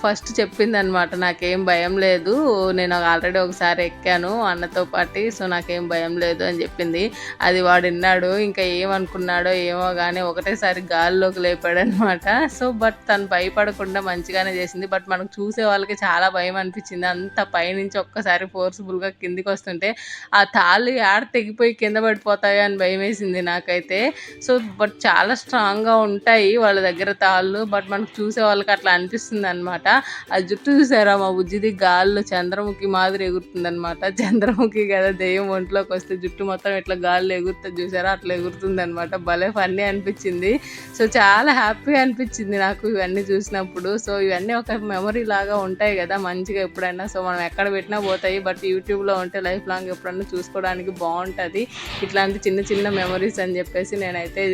ఫస్ట్ చెప్పింది అనమాట, నాకేం భయం లేదు, నేను ఆల్రెడీ ఒకసారి ఎక్కాను అన్నతో పాటు, సో నాకేం భయం లేదు అని చెప్పింది. అది వాడు విన్నాడు, ఇంకా ఏమనుకున్నాడో ఏమో కానీ ఒకటేసారి గాల్లోకి లేపాడనమాట. సో బట్ తను భయపడకుండా మంచిగానే చేసింది. బట్ మనకు చూసే వాళ్ళకి చాలా భయం అనిపించింది. అంత పైనుంచి ఒక్కసారి ఫోర్స్ఫుల్గా కిందికి వస్తుంటే ఆ తాళ్ళు ఆడ తెగిపోయి కింద పడిపోతాయి అని భయం వేసింది నాకైతే. సో బట్ చాలా స్ట్రాంగ్గా ఉంటాయి వాళ్ళ దగ్గర తాళ్ళు, బట్ మనకు చూసే వాళ్ళకి అట్లా అనిపిస్తుంది అనమాట. ఆ జుట్టు చూసారా మా బుజ్జిది, గాల్లో చంద్రముఖి మాదిరి ఎగురుతుంది అనమాట. చంద్రముఖి కదా దెయ్యం ఒంట్లోకి వస్తే జుట్టు మొత్తం ఇట్లా గాల్లో ఎగురుతుంది చూసారా, అట్లా ఎగురుతుంది అనమాట. భలే ఫన్నీ అనిపించింది. సో చాలా హ్యాపీ అనిపించింది నాకు ఇవన్నీ చూసినప్పుడు. సో ఇవన్నీ ఒక మెమరీ లాగా ఉంటాయి కదా మంచిగా ఎప్పుడైనా. సో మనం ఎక్కడ పెట్టినా పోతాయి, బట్ యూట్యూబ్లో ఉంటే లైఫ్ లాంగ్ ఎప్పుడన్నా చూసుకోవడానికి బాగుంటుంది. ఇట్లాంటి చిన్న చిన్న మెమరీస్ అని చెప్పేసి నేనైతే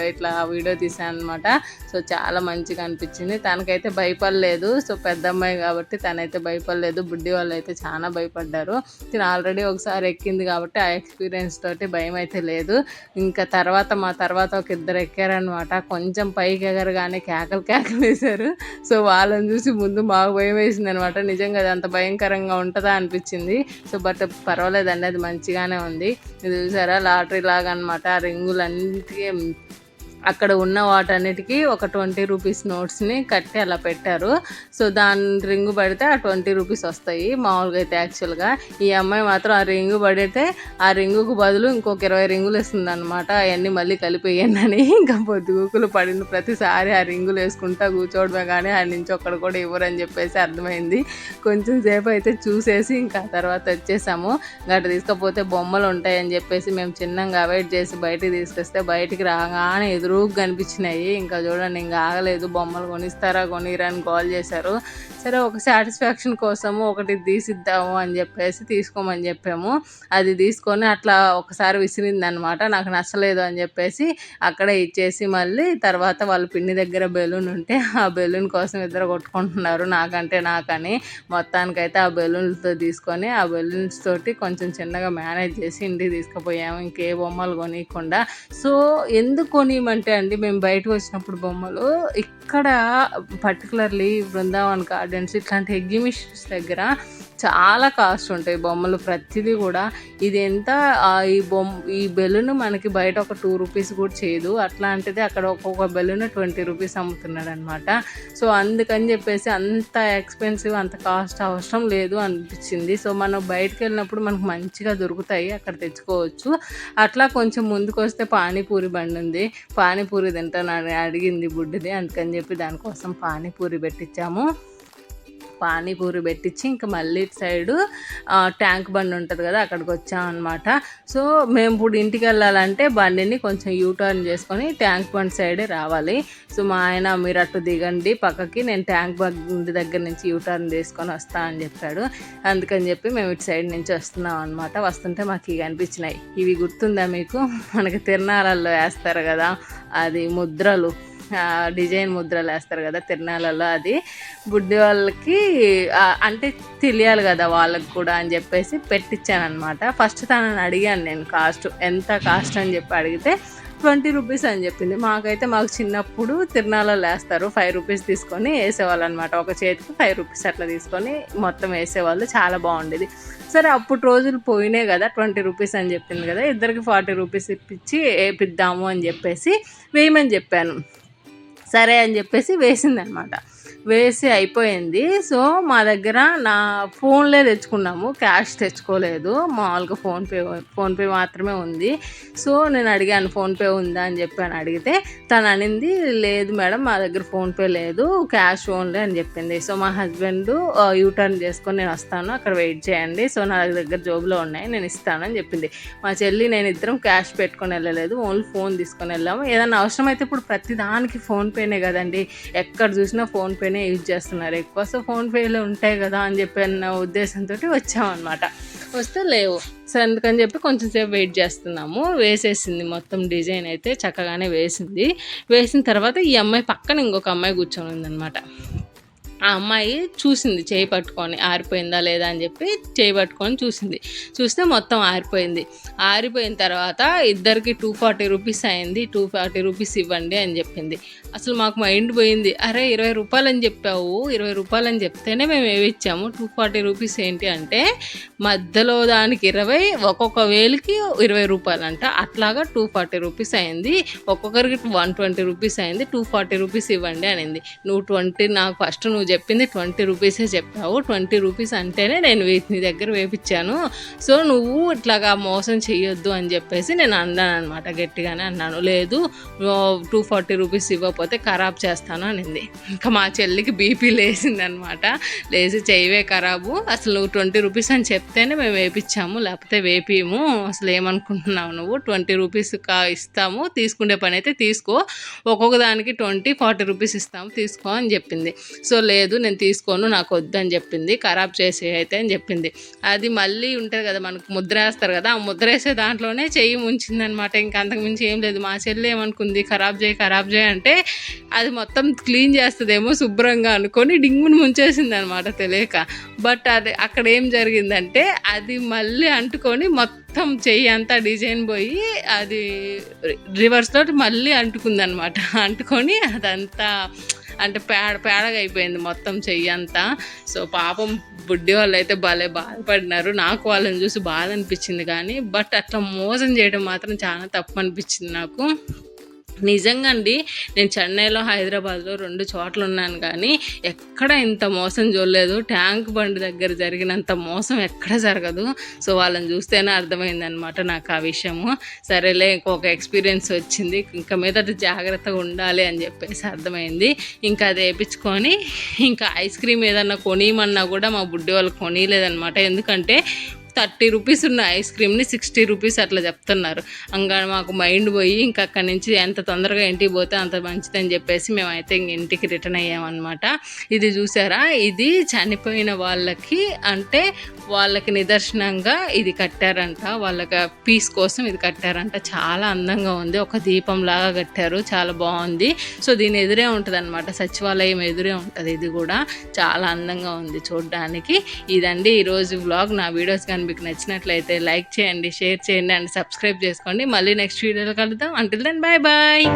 ఇట్లా వీడియో తీసాను అనమాట. సో చాలా మంచిగా అనిపించింది. తనకైతే భయపడలేదు. సో పెద్ద అమ్మాయి కాబట్టి తనైతే భయపడలేదు. బుడ్డి వాళ్ళు అయితే చాలా భయపడ్డారు. తిను ఆల్రెడీ ఒకసారి ఎక్కింది కాబట్టి ఆ ఎక్స్పీరియన్స్ తోటి భయం అయితే లేదు. ఇంకా మా తర్వాత ఒక ఇద్దరు ఎక్కారనమాట. కొంచెం పైకి ఎగరగానే కేకలు వేశారు. సో వాళ్ళని చూసి ముందు మాకు భయం వేసింది అనమాట. నిజంగా అది అంత భయంకరంగా ఉంటుందా అనిపించింది. సో బట్ పర్వాలేదండి, అది మంచిగానే ఉంది. ఇది చూసారా లాటరీ లాగా అనమాట. ఆ రింగులన్నిటికీ అక్కడ ఉన్న వాటన్నిటికీ ఒక 20 రూపీస్ నోట్స్ని కట్టి అలా పెట్టారు. సో దాని రింగు పడితే ఆ 20 రూపీస్ వస్తాయి మామూలుగా అయితే. యాక్చువల్గా ఈ అమ్మాయి మాత్రం ఆ రింగు పడితే ఆ రింగుకు బదులు ఇంకొక 20 రింగులు వేస్తుంది అనమాట. అవన్నీ మళ్ళీ కలిపేయండి. ఇంకా పొద్దుగుకులు పడిన ప్రతిసారి ఆ రింగులు వేసుకుంటా కూర్చోవడమే కానీ ఆ నుంచి ఒక్కడ కూడా ఇవ్వరని చెప్పేసి అర్థమైంది. కొంచెం సేపు అయితే చూసేసి ఇంకా తర్వాత వచ్చేసాము. గట్ట తీసుకపోతే బొమ్మలు ఉంటాయని చెప్పేసి మేము చిన్నగా అవాయిడ్ చేసి బయటికి తీసుకొస్తే బయటికి రాగానే ఎదురు కనిపించినాయి. ఇంకా చూడండి, ఇంకా ఆగలేదు, బొమ్మలు కొనిస్తారా కొనిరా అని కాల్ చేశారు. సరే ఒక సాటిస్ఫాక్షన్ కోసము ఒకటి తీసిద్దాము అని చెప్పేసి తీసుకోమని చెప్పాము. అది తీసుకొని అట్లా ఒకసారి విసిరింది అనమాట. నాకు నచ్చలేదు అని చెప్పేసి అక్కడే ఇచ్చేసి మళ్ళీ తర్వాత వాళ్ళ పిన్ని దగ్గర బెలూన్ ఉంటే ఆ బెలూన్ కోసం ఇద్దరు కొట్టుకుంటున్నారు, నాకని. మొత్తానికైతే ఆ బెలూన్లతో తీసుకొని ఆ బెలూన్స్ తోటి కొంచెం చిన్నగా మేనేజ్ చేసి ఇంటికి తీసుకుపోయాము, ఇంకే బొమ్మలు కొనియకుండా. సో ఎందుకు కొనియమంటే అండి, మేము బయటకు వచ్చినప్పుడు బొమ్మలు ఇక్కడ పర్టికులర్లీ బృందావన్ గార్డెన్స్ ఇట్లాంటి ఎగ్జిబిషన్స్ దగ్గర చాలా కాస్ట్ ఉంటాయి బొమ్మలు ప్రతిదీ కూడా. ఇది ఎంత ఈ బెలూన్ మనకి బయట ఒక 2 రూపీస్ కూడా చేయదు, అట్లాంటిది అక్కడ ఒక్కొక్క బెలూన్ 20 రూపీస్ అమ్ముతున్నాడు అనమాట. సో అందుకని చెప్పేసి అంత ఎక్స్పెన్సివ్, అంత కాస్ట్ అవసరం లేదు అనిపించింది. సో మనం బయటకు వెళ్ళినప్పుడు మనకు మంచిగా దొరుకుతాయి, అక్కడ తెచ్చుకోవచ్చు. అట్లా కొంచెం ముందుకు వస్తే పానీపూరి బండి ఉంది, పానీపూరి తింటాను అడిగింది బుడ్డిది, అందుకని చెప్పి దానికోసం పానీపూరి పెట్టించాము. పానీపూరి పెట్టించి ఇంకా మళ్ళీ ఇటు సైడు ట్యాంక్ బండి ఉంటుంది కదా, అక్కడికి వచ్చామన్నమాట. సో మేము ఇప్పుడు ఇంటికి వెళ్ళాలంటే బండిని కొంచెం యూటర్న్ చేసుకొని ట్యాంక్ బండి సైడే రావాలి. సో మా ఆయన మీరు అటు దిగండి పక్కకి, నేను ట్యాంక్ బండి దగ్గర నుంచి యూటర్న్ చేసుకొని వస్తా అని చెప్పాడు. అందుకని చెప్పి మేము ఇటు సైడ్ నుంచి వస్తున్నాం అనమాట. వస్తుంటే మాకు ఇవి అనిపించినాయి. ఇవి గుర్తుందా మీకు, మనకి తిరణాలలో వేస్తారు కదా అది ముద్రలు, డిజైన్ ముద్రలు వేస్తారు కదా తిరణాలలో, అది బుడ్డి వాళ్ళకి అంటే తెలియాలి కదా వాళ్ళకి కూడా అని చెప్పేసి పెట్టించాను అనమాట. ఫస్ట్ తనని అడిగాను నేను ఎంత కాస్ట్ అని చెప్పి అడిగితే 20 రూపీస్ అని చెప్పింది. మాకు చిన్నప్పుడు తిరణాలలో వేస్తారు 5 రూపీస్ తీసుకొని వేసేవాళ్ళు అనమాట. ఒక చేతికి 5 రూపీస్ అట్లా తీసుకొని మొత్తం వేసేవాళ్ళు, చాలా బాగుండేది. సరే అప్పుడు రోజులు పోయినాయి కదా, 20 రూపీస్ అని చెప్పింది కదా, ఇద్దరికి 40 రూపీస్ ఇప్పించి వేపిద్దాము అని చెప్పేసి వేయమని చెప్పాను. సరే అని చెప్పేసి వేసింది అనమాట. వేసి అయిపోయింది. సో మా దగ్గర నా ఫోన్లే తెచ్చుకున్నాము, క్యాష్ తెచ్చుకోలేదు, మామూలుగా ఫోన్పే మాత్రమే ఉంది. సో నేను అడిగాను ఫోన్పే ఉందా అని చెప్పాను. అడిగితే తను అనింది లేదు మేడం మా దగ్గర ఫోన్పే లేదు, క్యాష్ ఓన్లీ అని చెప్పింది. సో మా హస్బెండ్ యూటర్న్ చేసుకొని నేను వస్తాను, అక్కడ వెయిట్ చేయండి, సో నా దగ్గర జోబులో ఉన్నాయి నేను ఇస్తానని చెప్పింది. మా చెల్లి నేను ఇద్దరం క్యాష్ పెట్టుకొని వెళ్ళలేదు, ఓన్లీ ఫోన్ తీసుకొని వెళ్ళాము. ఏదైనా అవసరమైతే ఇప్పుడు ప్రతిదానికి ఫోన్పేనే కదండి, ఎక్కడ చూసినా ఫోన్పేనే యూజ్ చేస్తున్నారు ఎక్కువ. సో ఫోన్పేలో ఉంటాయి కదా అని చెప్పిన ఉద్దేశంతో వచ్చామన్నమాట. వస్తే లేవు. సో అందుకని చెప్పి కొంచెం సేపు వెయిట్ చేస్తున్నాము. వేసేసింది మొత్తం డిజైన్ అయితే చక్కగానే వేసింది. వేసిన తర్వాత ఈ అమ్మాయి పక్కన ఇంకొక అమ్మాయి కూర్చొని ఉందన్నమాట. ఆ అమ్మాయి చూసింది చేయి పట్టుకొని ఆరిపోయిందా లేదా అని చెప్పి చేయి పట్టుకొని చూస్తే మొత్తం ఆరిపోయింది. ఆరిపోయిన తర్వాత ఇద్దరికి 240 రూపీస్ అయింది. 240 రూపీస్ ఇవ్వండి అని చెప్పింది. అసలు మాకు మైండ్ పోయింది. అరే 20 రూపాయలు అని చెప్పావు, 20 రూపాయలు అని చెప్తేనే మేము ఏవి ఇచ్చాము, 240 రూపీస్ ఏంటి అంటే మధ్యలో దానికి 20, ఒక్కొక్క వేలుకి 20 రూపాయలు అంట. అట్లాగా 240 రూపీస్ అయింది. ఒక్కొక్కరికి 120 రూపీస్ అయింది. 240 రూపీస్ ఇవ్వండి అనింది. నువ్వు 20 నాకు ఫస్ట్ నువ్వు చెప్పింది 20 రూపీసే చెప్పావు. 20 రూపీస్ అంటేనే నేను నీ దగ్గర వేపించాను. సో నువ్వు ఇట్లాగా మోసం చెయ్యొద్దు అని చెప్పేసి నేను అన్నాను అనమాట. గట్టిగానే అన్నాను. లేదు 240 రూపీస్ ఇవ్వకపోతే ఖరాబ్ చేస్తాను అనింది. ఇంకా మా చెల్లికి బీపీ లేసింది అనమాట. లేచి చెయ్యవే ఖరాబు, అసలు నువ్వు 20 రూపీస్ అని చెప్తేనే మేము వేపించాము, లేకపోతే వేపిము, అసలు ఏమనుకుంటున్నావు నువ్వు, 20 రూపీస్ ఇస్తాము, తీసుకునే పని అయితే తీసుకో, ఒక్కొక్క దానికి 20-40 రూపీస్ ఇస్తాము తీసుకో అని చెప్పింది. సో లేదు నేను తీసుకోను, నాకు వద్దు అని చెప్పింది. ఖరాబ్ చేసే అయితే అని చెప్పింది. అది మళ్ళీ ఉంటుంది కదా మనకు ముద్ర వేస్తారు కదా, ఆ ముద్ర వేసే దాంట్లోనే చెయ్యి ముంచిందనమాట. ఇంకా అంతకుమించి ఏం లేదు. మా చెల్లి ఏమనుకుంది, ఖరాబ్ చేయి అంటే అది మొత్తం క్లీన్ చేస్తుందేమో శుభ్రంగా అనుకొని డింగుని ముంచేసింది అనమాట తెలియక. బట్ అది అక్కడ ఏం జరిగిందంటే అది మళ్ళీ అంటుకొని మొత్తం చెయ్యి అంతా డిజైన్ పోయి అది రివర్స్లో మళ్ళీ అంటుకుందనమాట. అంటుకొని అదంతా అంటే పేడగా అయిపోయింది మొత్తం చెయ్యి అంతా. సో పాపం బుడ్డి వాళ్ళు అయితే భలే బాధపడినారు. నాకు వాళ్ళని చూసి బాధ అనిపించింది కానీ, బట్ అట్లా మోసం చేయడం మాత్రం చాలా తప్పు అనిపించింది నాకు. నిజంగా అండి, నేను చెన్నైలో హైదరాబాద్లో 2 చోట్ల ఉన్నాను కానీ ఎక్కడ ఇంత మోసం చూడలేదు. ట్యాంక్ బండ్ దగ్గర జరిగినంత మోసం ఎక్కడ జరగదు. సో వాళ్ళని చూస్తేనే అర్థమైందనమాట నాకు ఆ విషయము. సరేలే ఇంకొక ఎక్స్పీరియన్స్ వచ్చింది, ఇంకా మీదట జాగ్రత్తగా ఉండాలి అని చెప్పేసి అర్థమైంది. ఇంకా అది వేయించుకొని ఇంకా ఐస్ క్రీమ్ ఏదన్నా కొనియమన్నా కూడా మా బుడ్డి వాళ్ళు కొనియలేదనమాట. ఎందుకంటే 30 రూపీస్ ఉన్న ఐస్ క్రీమ్ని 60 రూపీస్ అట్లా చెప్తున్నారు. ఇంకా మాకు మైండ్ పోయి ఇంకా అక్కడి నుంచి ఎంత తొందరగా ఇంటికి పోతే అంత మంచిదని చెప్పేసి మేమైతే ఇంక ఇంటికి రిటర్న్ అయ్యామన్నమాట. ఇది చూసారా, ఇది చనిపోయిన వాళ్ళకి అంటే వాళ్ళకి నిదర్శనంగా ఇది కట్టారంట. వాళ్ళకి పీస్ కోసం ఇది కట్టారంట. చాలా అందంగా ఉంది. ఒక దీపం లాగా కట్టారు, చాలా బాగుంది. సో దీని ఎదురే ఉంటుంది అనమాట, సచివాలయం ఎదురే ఉంటుంది. ఇది కూడా చాలా అందంగా ఉంది చూడడానికి. ఇదండి ఈరోజు వ్లాగ్. నా వీడియోస్ కానీ మీకు నచ్చినట్లయితే లైక్ చేయండి, షేర్ చేయండి అండ్ సబ్స్క్రైబ్ చేసుకోండి. మళ్ళీ నెక్స్ట్ వీడియోలో కలుద్దాం. Until then bye bye.